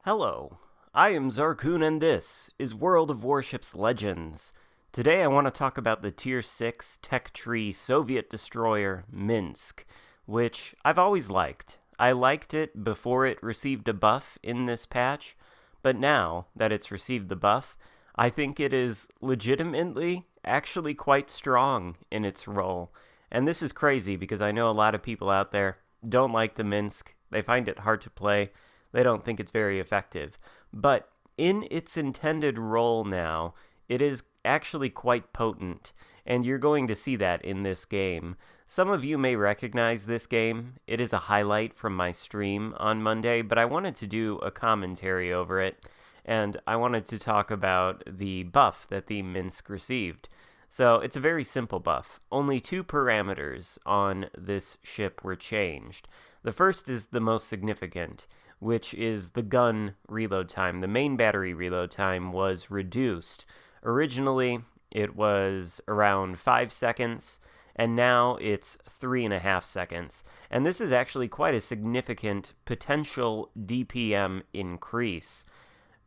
Hello, I am Xarkun and this is World of Warships Legends. Today I want to talk about the Tier 6 Tech Tree Soviet destroyer Minsk, which I've always liked. I liked it before it received a buff in this patch, but now that it's received the buff, I think it is legitimately actually quite strong in its role. And this is crazy because I know a lot of people out there don't like the Minsk, they find it hard to play. They don't think it's very effective. But in its intended role now, it is actually quite potent, and you're going to see that in this game. Some of you may recognize this game. It is a highlight from my stream on Monday, but I wanted to do a commentary over it, and I wanted to talk about the buff that the Minsk received. So it's a very simple buff. Only two parameters on this ship were changed. The first is the most significant, which is the gun reload time. The main battery reload time was reduced. Originally, it was around 5 seconds, and now it's 3.5 seconds. And this is actually quite a significant potential DPM increase.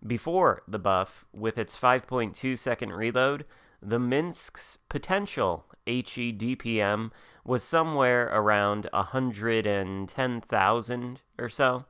Before the buff, with its 5.2 second reload, the Minsk's potential HE DPM was somewhere around 110,000 or so.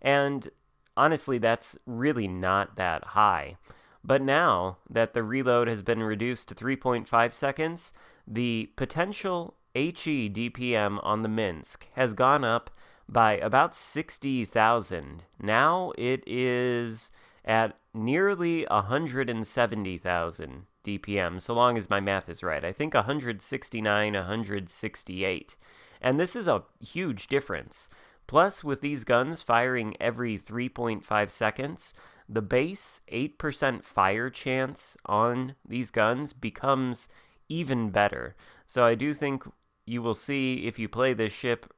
And honestly, that's really not that high. But now that the reload has been reduced to 3.5 seconds, the potential HE DPM on the Minsk has gone up by about 60,000. Now it is at nearly 170,000 DPM, so long as my math is right. I think 169, 168. And this is a huge difference. Plus, with these guns firing every 3.5 seconds, the base 8% fire chance on these guns becomes even better. So I do think you will see, if you play this ship,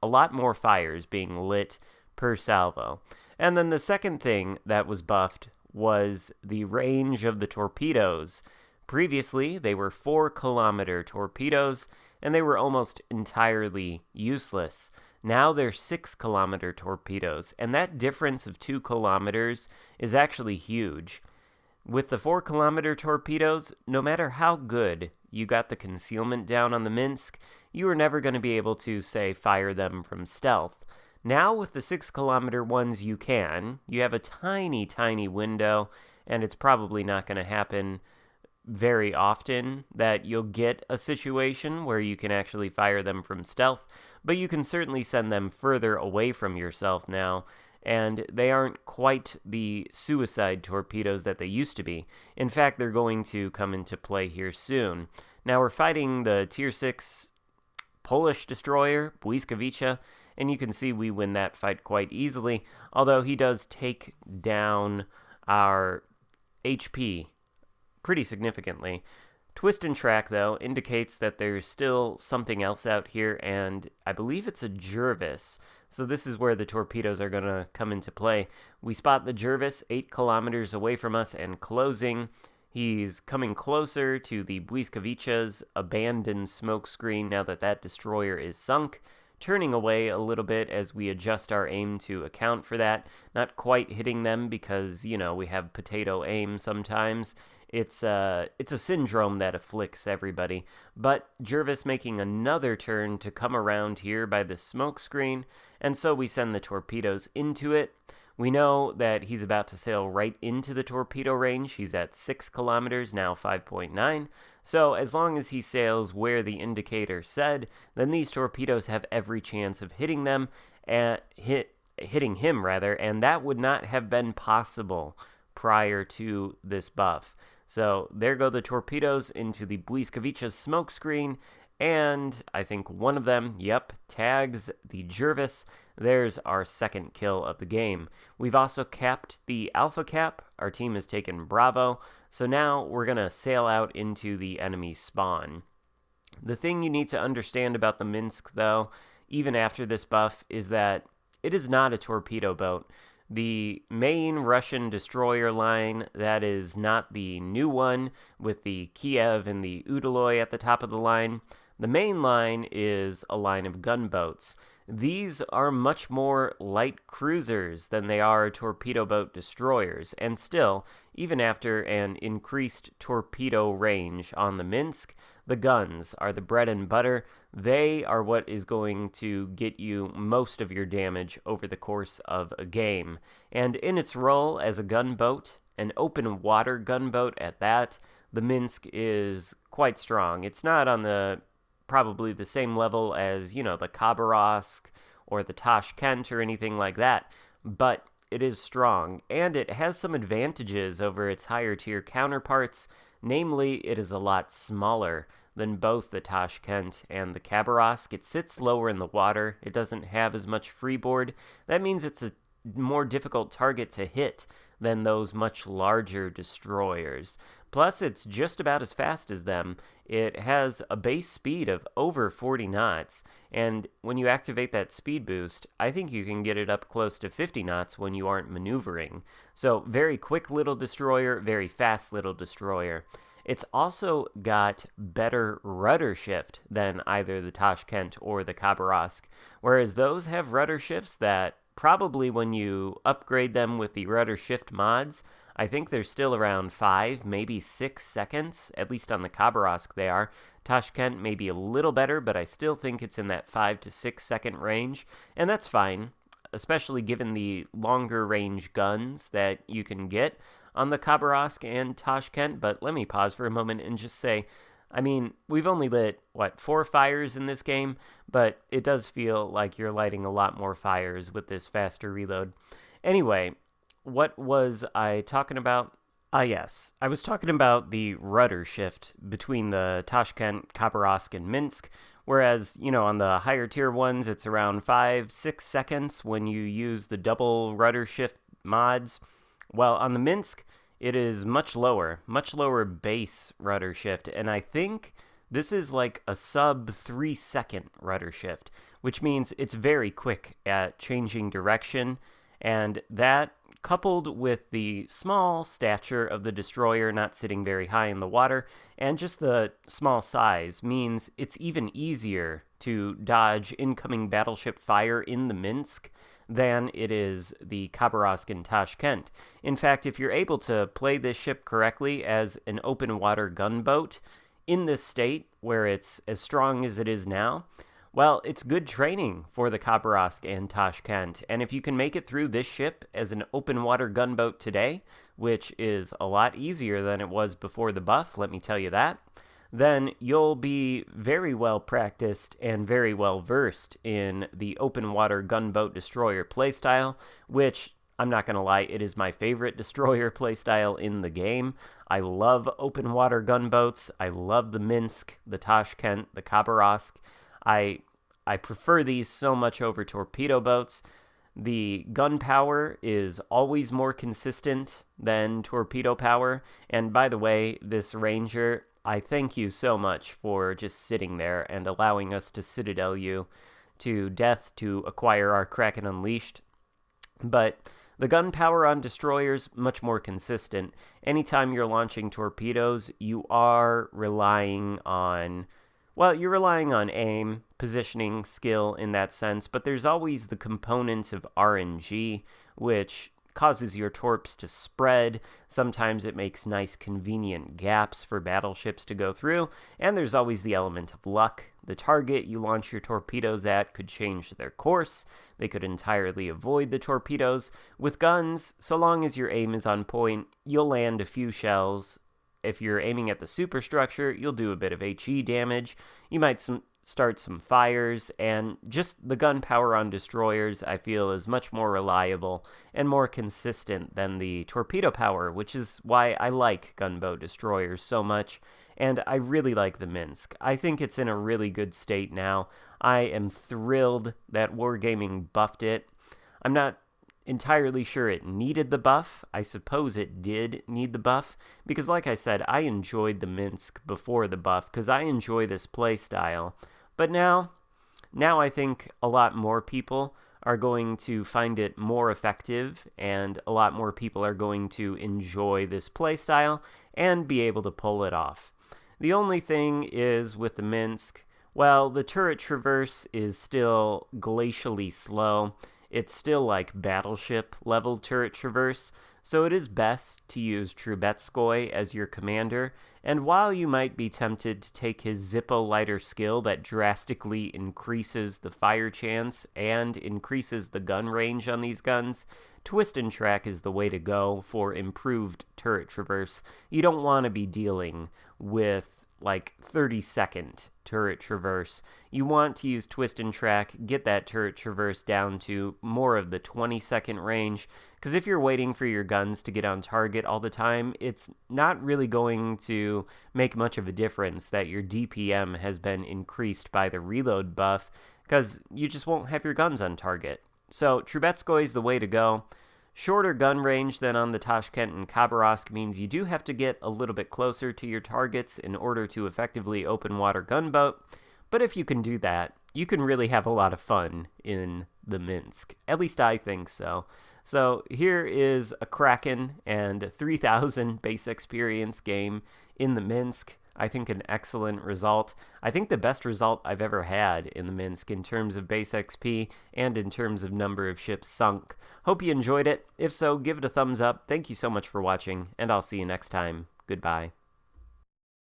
a lot more fires being lit per salvo. And then the second thing that was buffed was the range of the torpedoes. Previously, they were 4-kilometer torpedoes, and they were almost entirely useless. Now they're 6-kilometer torpedoes, and that difference of 2 kilometers is actually huge. With the 4-kilometer torpedoes, no matter how good you got the concealment down on the Minsk, you were never going to be able to, say, fire them from stealth. Now with the 6-kilometer ones you can. You have a tiny, tiny window, and it's probably not going to happen very often that you'll get a situation where you can actually fire them from stealth, but you can certainly send them further away from yourself now, and they aren't quite the suicide torpedoes that they used to be. In fact, they're going to come into play here soon. Now we're fighting the Tier 6 Polish destroyer, Błyskawica, and you can see we win that fight quite easily, although he does take down our HP pretty significantly. Twist and Track, though, indicates that there's still something else out here, and I believe it's a Jervis. So this is where the torpedoes are going to come into play. We spot the Jervis 8 kilometers away from us and closing. He's coming closer to the Błyskawica's abandoned smokescreen now that that destroyer is sunk, turning away a little bit as we adjust our aim to account for that. Not quite hitting them because, we have potato aim sometimes. It's a syndrome that afflicts everybody. But Jervis making another turn to come around here by the smoke screen, and so we send the torpedoes into it. We know that he's about to sail right into the torpedo range. He's at 6 kilometers, now 5.9. So as long as he sails where the indicator said, then these torpedoes have every chance of hitting them, hitting him rather, and that would not have been possible prior to this buff. So there go the torpedoes into the Błyskawica's smokescreen, and I think one of them, tags the Jervis. There's our second kill of the game. We've also capped the Alpha Cap. Our team has taken Bravo, so now we're going to sail out into the enemy spawn. The thing you need to understand about the Minsk, though, even after this buff, is that it is not a torpedo boat. The main Russian destroyer line, that is not the new one with the Kiev and the Udaloy at the top of the line. The main line is a line of gunboats. these are much more light cruisers than they are torpedo boat destroyers, and still, even after an increased torpedo range on the Minsk, the guns are the bread and butter. They are what is going to get you most of your damage over the course of a game. And in its role as a gunboat, an open water gunboat at that, the Minsk is quite strong. It's not on the probably the same level as, the Khabarovsk or the Tashkent or anything like that, but it is strong, and it has some advantages over its higher tier counterparts. Namely, it is a lot smaller than both the Tashkent and the Khabarovsk. It sits lower in the water. It doesn't have as much freeboard. That means it's a more difficult target to hit than those much larger destroyers. Plus, it's just about as fast as them. It has a base speed of over 40 knots, and when you activate that speed boost, I think you can get it up close to 50 knots when you aren't maneuvering. So, very quick little destroyer, very fast little destroyer. It's also got better rudder shift than either the Tashkent or the Khabarovsk, whereas those have rudder shifts that probably when you upgrade them with the rudder shift mods, I think they're still around 5, maybe 6 seconds, at least on the Khabarovsk they are. Tashkent may be a little better, but I still think it's in that 5 to 6 second range, and that's fine, especially given the longer range guns that you can get on the Khabarovsk and Tashkent. But let me pause for a moment and just say, I mean, we've only lit, 4 fires in this game, but it does feel like you're lighting a lot more fires with this faster reload. Anyway, what was I talking about? Yes, I was talking about the rudder shift between the Tashkent, Khabarovsk, and Minsk, whereas, on the higher tier ones, it's around 5-6 seconds when you use the double rudder shift mods. Well, on the Minsk, it is much lower base rudder shift, and I think this is like a sub 3 second rudder shift, which means it's very quick at changing direction, and that, coupled with the small stature of the destroyer not sitting very high in the water, and just the small size, means it's even easier to dodge incoming battleship fire in the Minsk than it is the Khabarovsk and Tashkent. In fact, if you're able to play this ship correctly as an open water gunboat in this state where it's as strong as it is now, well, it's good training for the Khabarovsk and Tashkent. And if you can make it through this ship as an open water gunboat today, which is a lot easier than it was before the buff, let me tell you that, then you'll be very well practiced and very well versed in the open water gunboat destroyer playstyle, which, I'm not going to lie, it is my favorite destroyer playstyle in the game. I love open water gunboats. I love the Minsk, the Tashkent, the Khabarovsk. I prefer these so much over torpedo boats. The gun power is always more consistent than torpedo power. And by the way, this Ranger, I thank you so much for just sitting there and allowing us to Citadel you to death to acquire our Kraken Unleashed. But the gun power on destroyers, much more consistent. Anytime you're launching torpedoes, you are relying on, you're relying on aim, positioning, skill in that sense, but there's always the component of RNG, which causes your torps to spread. Sometimes it makes nice, convenient gaps for battleships to go through, and there's always the element of luck. The target you launch your torpedoes at could change their course. They could entirely avoid the torpedoes. With guns, so long as your aim is on point, you'll land a few shells. If you're aiming at the superstructure, you'll do a bit of HE damage. You might start some fires, and just the gun power on destroyers, I feel, is much more reliable and more consistent than the torpedo power, which is why I like gunboat destroyers so much, and I really like the Minsk. I think it's in a really good state now. I am thrilled that Wargaming buffed it. I'm not entirely sure it needed the buff. I suppose it did need the buff, because like I said, I enjoyed the Minsk before the buff, because I enjoy this playstyle. But now I think a lot more people are going to find it more effective, and a lot more people are going to enjoy this playstyle and be able to pull it off. The only thing is with the Minsk, Well, the turret traverse is still glacially slow. It's still like battleship level turret traverse, so it is best to use Trubetskoy as your commander, and while you might be tempted to take his Zippo lighter skill that drastically increases the fire chance and increases the gun range on these guns, Twist and Track is the way to go for improved turret traverse. You don't want to be dealing with like 30-second turret traverse. You want to use Twist and Track, get that turret traverse down to more of the 20-second range, because if you're waiting for your guns to get on target all the time, it's not really going to make much of a difference that your DPM has been increased by the reload buff, because you just won't have your guns on target. So Trubetskoy is the way to go. Shorter gun range than on the Tashkent and Khabarovsk means you do have to get a little bit closer to your targets in order to effectively open water gunboat, but if you can do that, you can really have a lot of fun in the Minsk. At least I think so. So here is a Kraken and a 3000 base experience game in the Minsk. I think an excellent result. I think the best result I've ever had in the Minsk in terms of base XP and in terms of number of ships sunk. Hope you enjoyed it. If so, give it a thumbs up. Thank you so much for watching, and I'll see you next time. Goodbye.